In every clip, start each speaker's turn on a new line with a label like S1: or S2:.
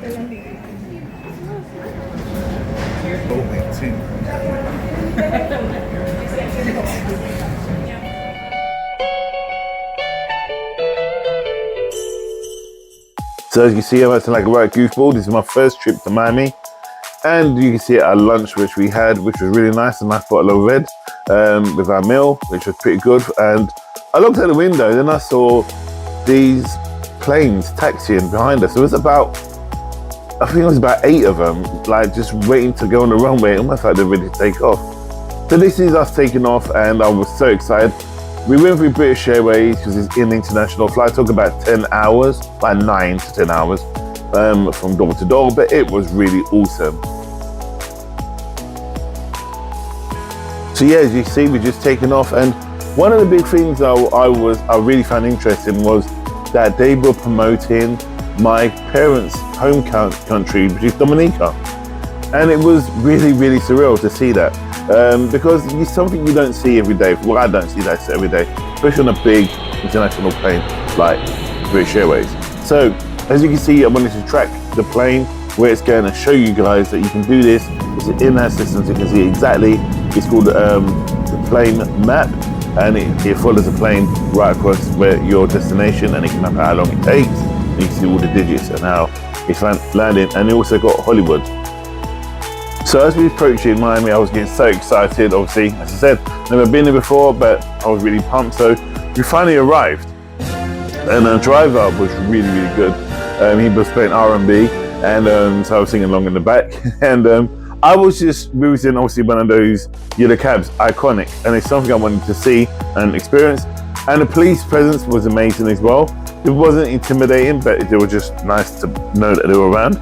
S1: So as you can see, I'm acting like a right goofball. This is my first trip to Miami. And you can see our lunch, which we had, which was really nice, a nice bottle of red with our meal, which was pretty good. And I looked out the window, then I saw these planes taxiing behind us. It was about, I think it was about 8 of them, like just waiting to go on the runway, almost like they're ready to take off. So this is us taking off, and I was so excited. We went through British Airways because it's an international flight. It took about 10 hours, like 9 to 10 hours from door to door, but it was really awesome. So yeah, as you see, we're just taking off, and one of the big things I really found interesting was that they were promoting my parents' home country, which is Dominica. And it was really, really surreal to see that. Because it's something you don't see every day. Well, I don't see that every day, especially on a big international plane like British Airways. So, as you can see, I wanted to track the plane, where it's going, and show you guys that you can do this. It's in our system, so you can see exactly. It's called the plane map, and it follows the plane right across where your destination, and it can map out how long it takes. And you can see all the digits and how it's landing, and it also got Hollywood. So as we approached in Miami, I was getting so excited. Obviously, as I said, never been there before, but I was really pumped. So we finally arrived, and the driver was really, really good. He was playing R&B, and so I was singing along in the back. And I was just, we was in obviously one of those yellow cabs, iconic, and it's something I wanted to see and experience. And the police presence was amazing as well. It wasn't intimidating, but it was just nice to know that they were around.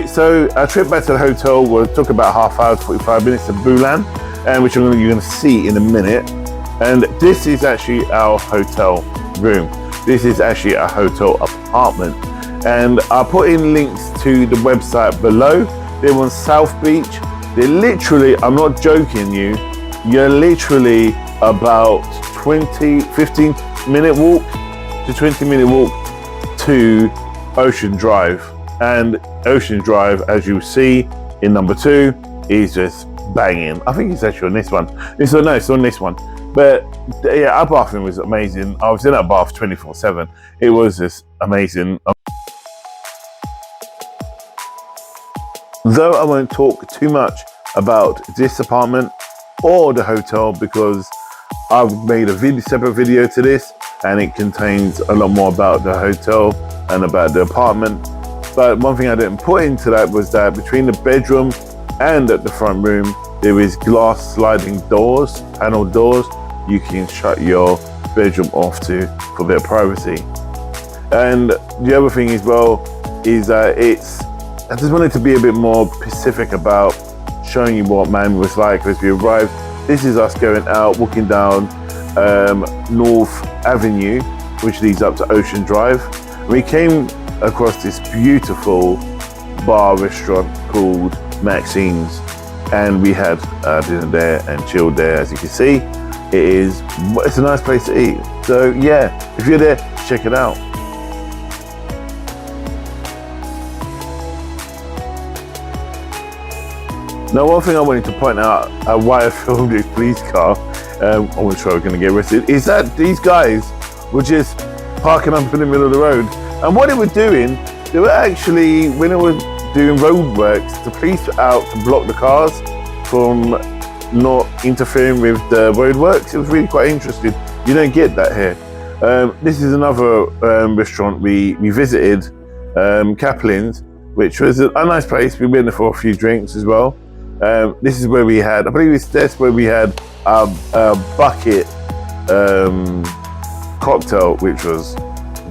S1: So our trip back to the hotel took about half hour, 45 minutes to Bulan, which you're going to see in a minute. And this is actually our hotel room. This is actually a hotel apartment. And I'll put in links to the website below. They're on South Beach. They're literally, I'm not joking you, you're literally about 15 minute walk to 20-minute walk to Ocean Drive. And Ocean Drive, as you see in number 2, is just banging. I think it's actually on this one. It's on this one. But yeah, our bathroom was amazing. I was in that bath 24/7. It was just amazing. Though I won't talk too much about this apartment or the hotel, because I've made a separate video to this, and it contains a lot more about the hotel and about the apartment. But one thing I didn't put into that was that between the bedroom and at the front room, there is glass sliding doors, panel doors. You can shut your bedroom off for a bit of privacy. And the other thing as well is that I just wanted to be a bit more specific about showing you what Miami was like as we arrived. This is us going out, walking down North Avenue, which leads up to Ocean Drive. We came across this beautiful bar restaurant called Maxine's, and we had dinner there and chilled there. As you can see, it's a nice place to eat. So yeah, if you're there, check it out. Now, one thing I wanted to point out why I filmed this police car, I wasn't sure I was going to get arrested, is that these guys were just parking up in the middle of the road. And what they were doing, they were actually, when they were doing road works, the police were out to block the cars from not interfering with the road works. It was really quite interesting. You don't get that here. This is another restaurant we visited, Kaplan's, which was a nice place. We went there for a few drinks as well. This is where we had, I believe that's where we had a bucket cocktail, which was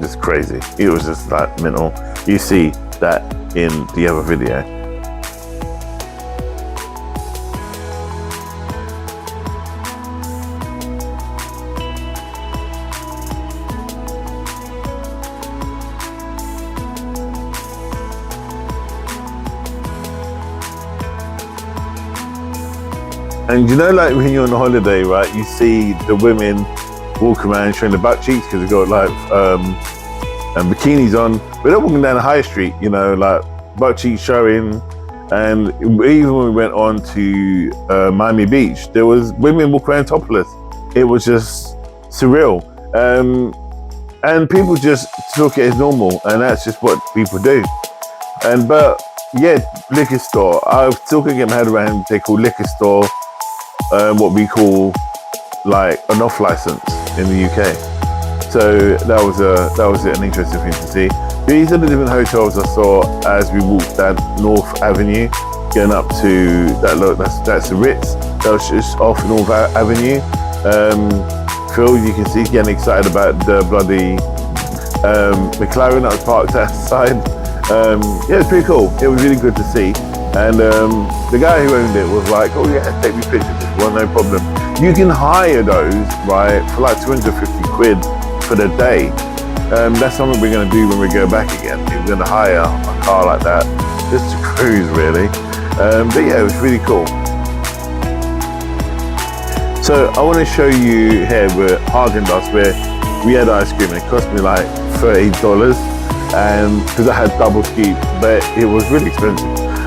S1: just crazy. It was just like mental. You see that in the other video. And you know, like when you're on a holiday, right, you see the women walk around showing the butt cheeks because they've got like and bikinis on. But they're walking down the high street, you know, like butt cheeks showing. And even when we went on to Miami Beach, there was women walking around topless. It was just surreal. And people just took it as normal, and that's just what people do. But yeah, liquor store. I still couldn't get my head around what they call liquor store, what we call like an off license in the UK. So that was an interesting thing to see. These are the different hotels I saw as we walked down North Avenue, getting up to that's the Ritz. That was just off North Avenue. Phil, you can see getting excited about the bloody McLaren that was parked outside. Yeah, it's pretty cool. It was really good to see. And the guy who owned it was like, oh yeah, take me pictures, well, no problem. You can hire those, right, for like 250 quid for the day. That's something we're going to do when we go back again. We're going to hire a car like that just to cruise, really. But yeah, it was really cool. So I want to show you here, we're at Häagen-Dazs, where we had ice cream, and it cost me like $30, and because I had double scoop, but it was really expensive.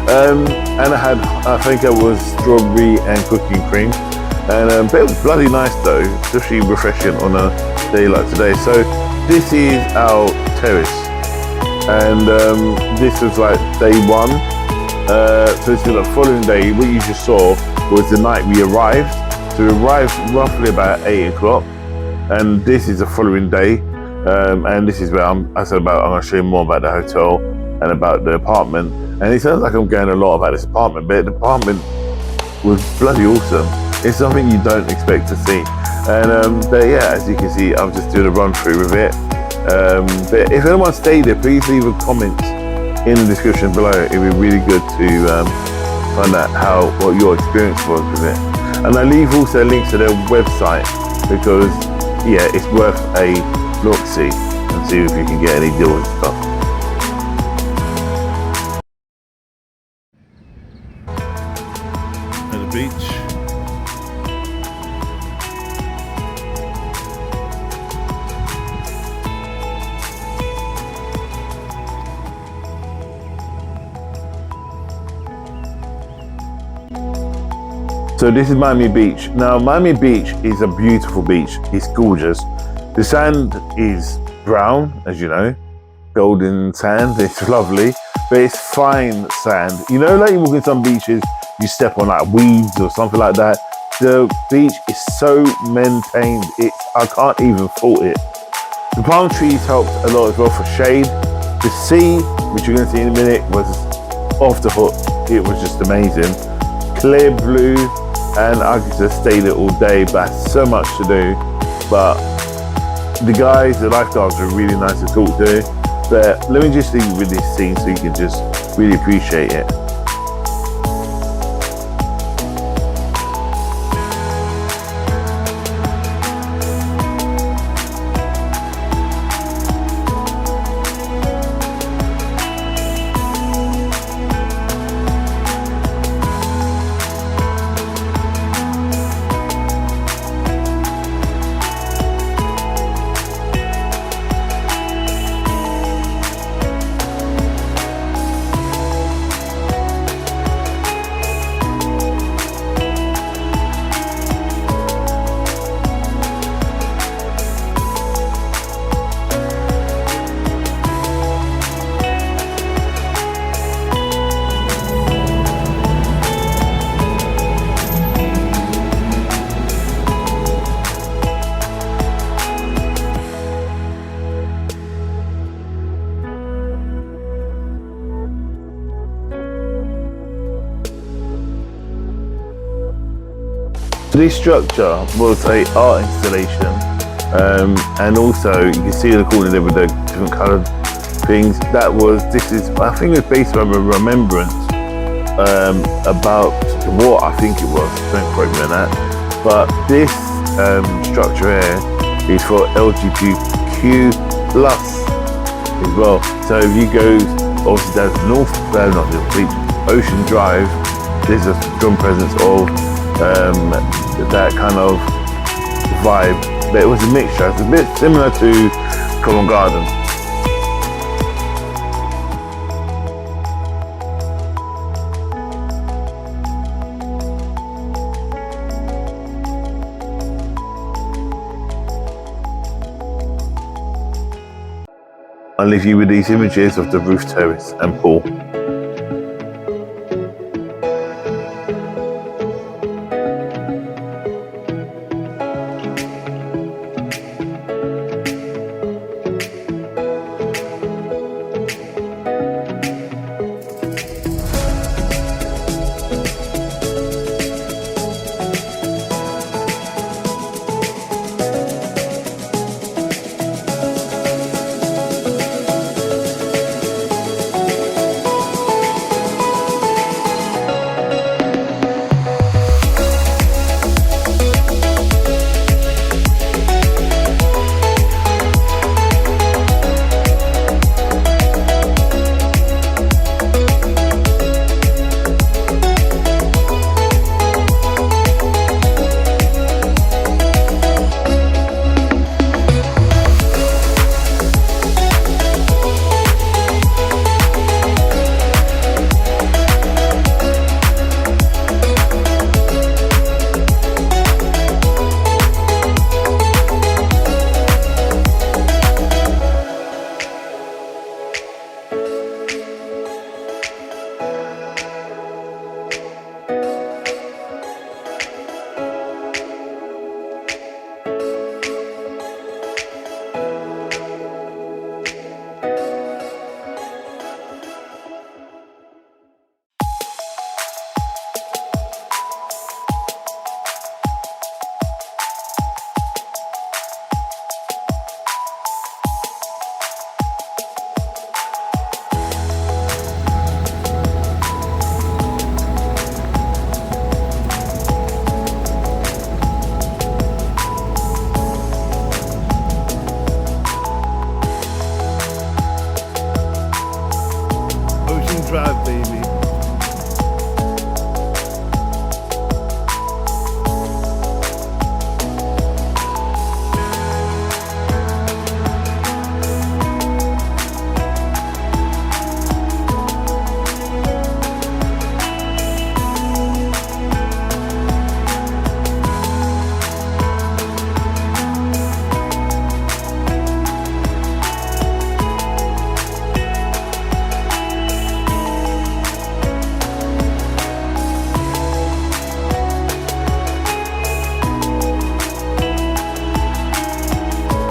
S1: And I think it was strawberry and cookie cream, and but it was bloody nice though, especially refreshing on a day like today. So this is our terrace, and this was like day one. So this is the following day. What you just saw was the night we arrived. So we arrived roughly about 8 o'clock, and this is the following day. And this is where I'm going to show you more about the hotel and about the apartment. And it sounds like I'm going a lot about this apartment, but the apartment was bloody awesome. It's something you don't expect to see. And but yeah, as you can see, I'm just doing a run through with it. But if anyone stayed there, please leave a comment in the description below. It'd be really good to find out what your experience was with it. And I leave also links to their website, because yeah, it's worth a look-see and see if you can get any deals and stuff. At the beach. So this is Miami Beach. Now Miami Beach is a beautiful beach. It's gorgeous. The sand is brown, as you know, golden sand. It's lovely, but it's fine sand. You know, like you walk in some beaches, you step on like weeds or something like that. The beach is so maintained. I can't even fault it. The palm trees helped a lot as well for shade. The sea, which you're going to see in a minute, was off the hook. It was just amazing. Clear blue, and I could just stay there all day, but so much to do. But the guys, the lifeguards, are really nice to talk to. But let me just leave you with this scene so you can just really appreciate it. This structure was an art installation, and also you can see the corner there with the different coloured things. I think it was based on a remembrance about what I think it was. Don't quote me on that. But this structure here is for LGBTQ plus as well. So if you go obviously down to Ocean Drive, there's a strong presence of that kind of vibe, but it was a mixture. It's a bit similar to Covent Garden. I'll leave you with these images of the roof terrace and pool. Ocean Drive, baby.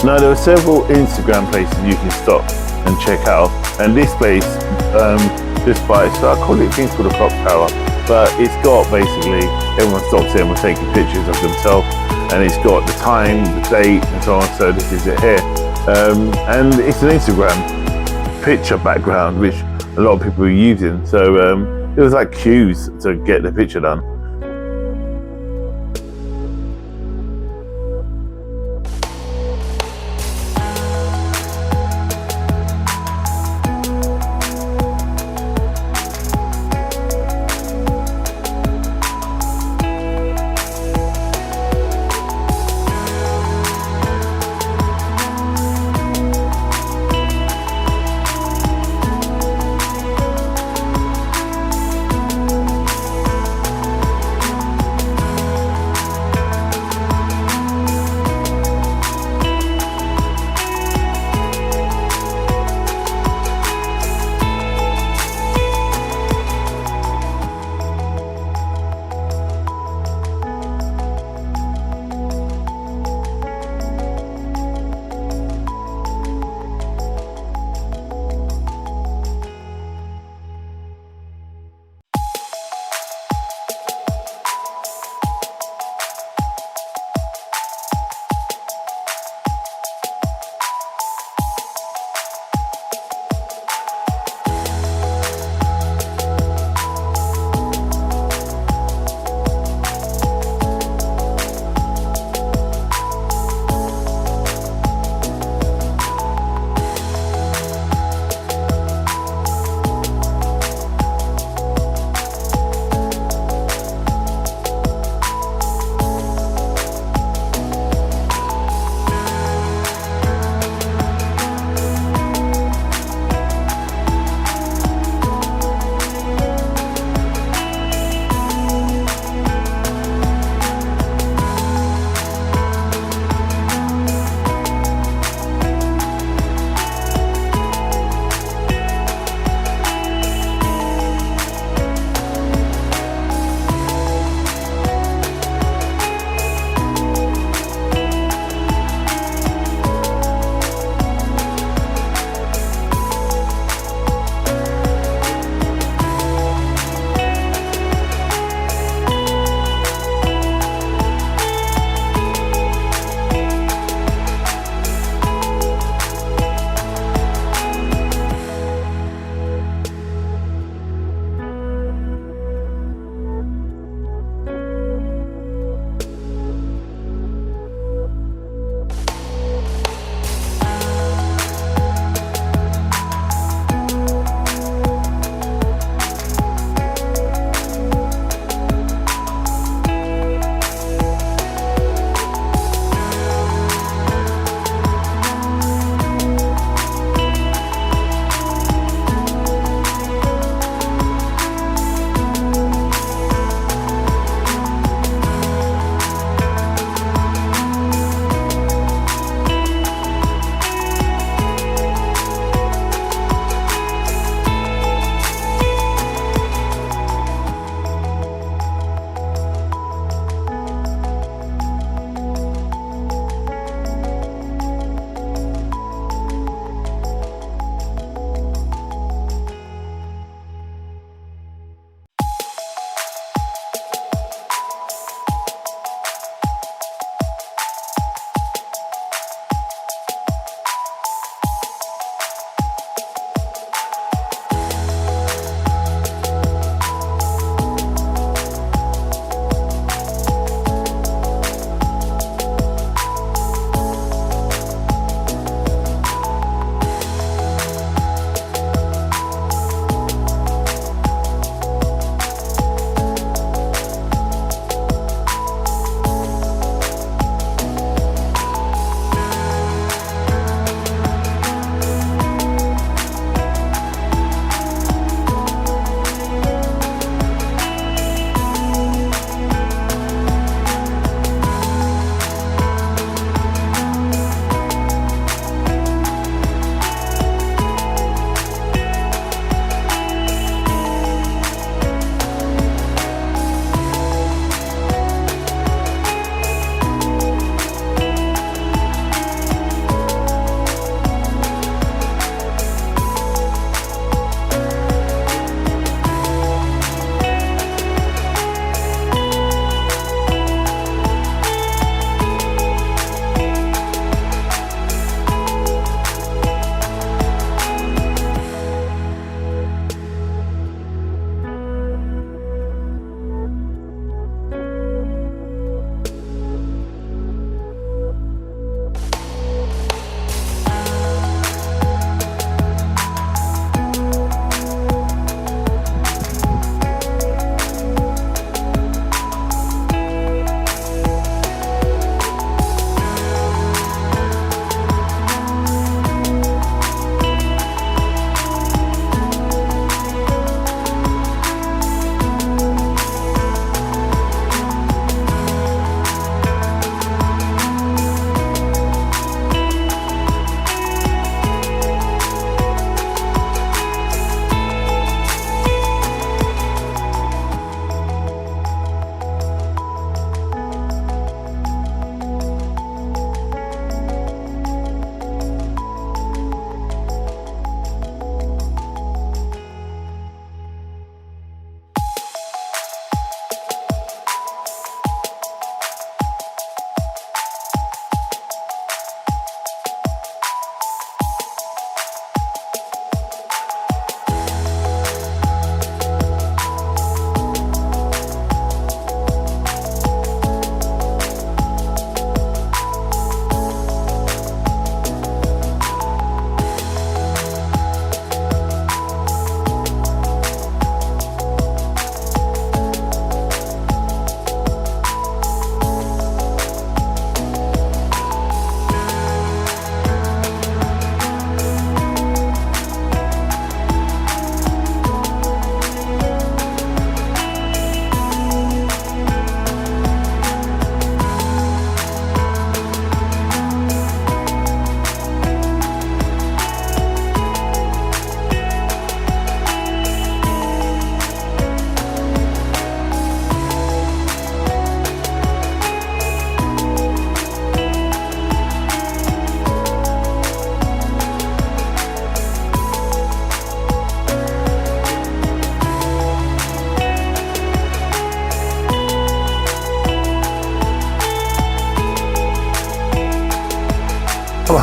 S1: Now there are several Instagram places you can stop and check out, and this place just by, so I call it things called the Clock Tower, but it's got basically, everyone stops here and will take pictures of themselves, and it's got the time, the date and so on, so this is it here. And it's an Instagram picture background which a lot of people are using, so it was like queues to get the picture done.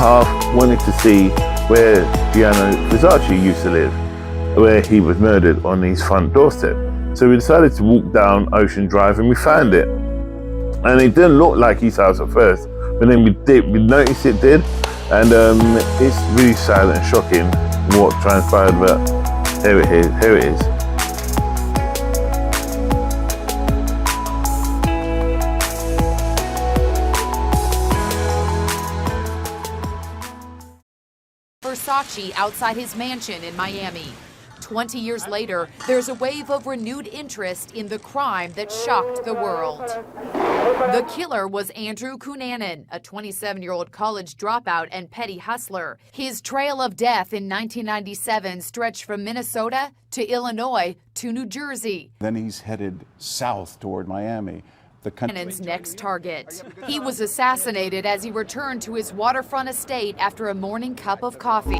S1: half wanted to see where Gianni Versace used to live, where he was murdered on his front doorstep. So we decided to walk down Ocean Drive and we found it. And it didn't look like his house at first, but then we noticed it did. And it's really sad and shocking what transpired, but here it is.
S2: Versace outside his mansion in Miami. 20 years later, there's a wave of renewed interest in the crime that shocked the world. The killer was Andrew Cunanan, a 27-year-old college dropout and petty hustler. His trail of death in 1997 stretched from Minnesota to Illinois to New Jersey.
S3: Then he's headed south toward Miami.
S2: Cunanan's next target. He was assassinated as he returned to his waterfront estate after a morning cup of coffee.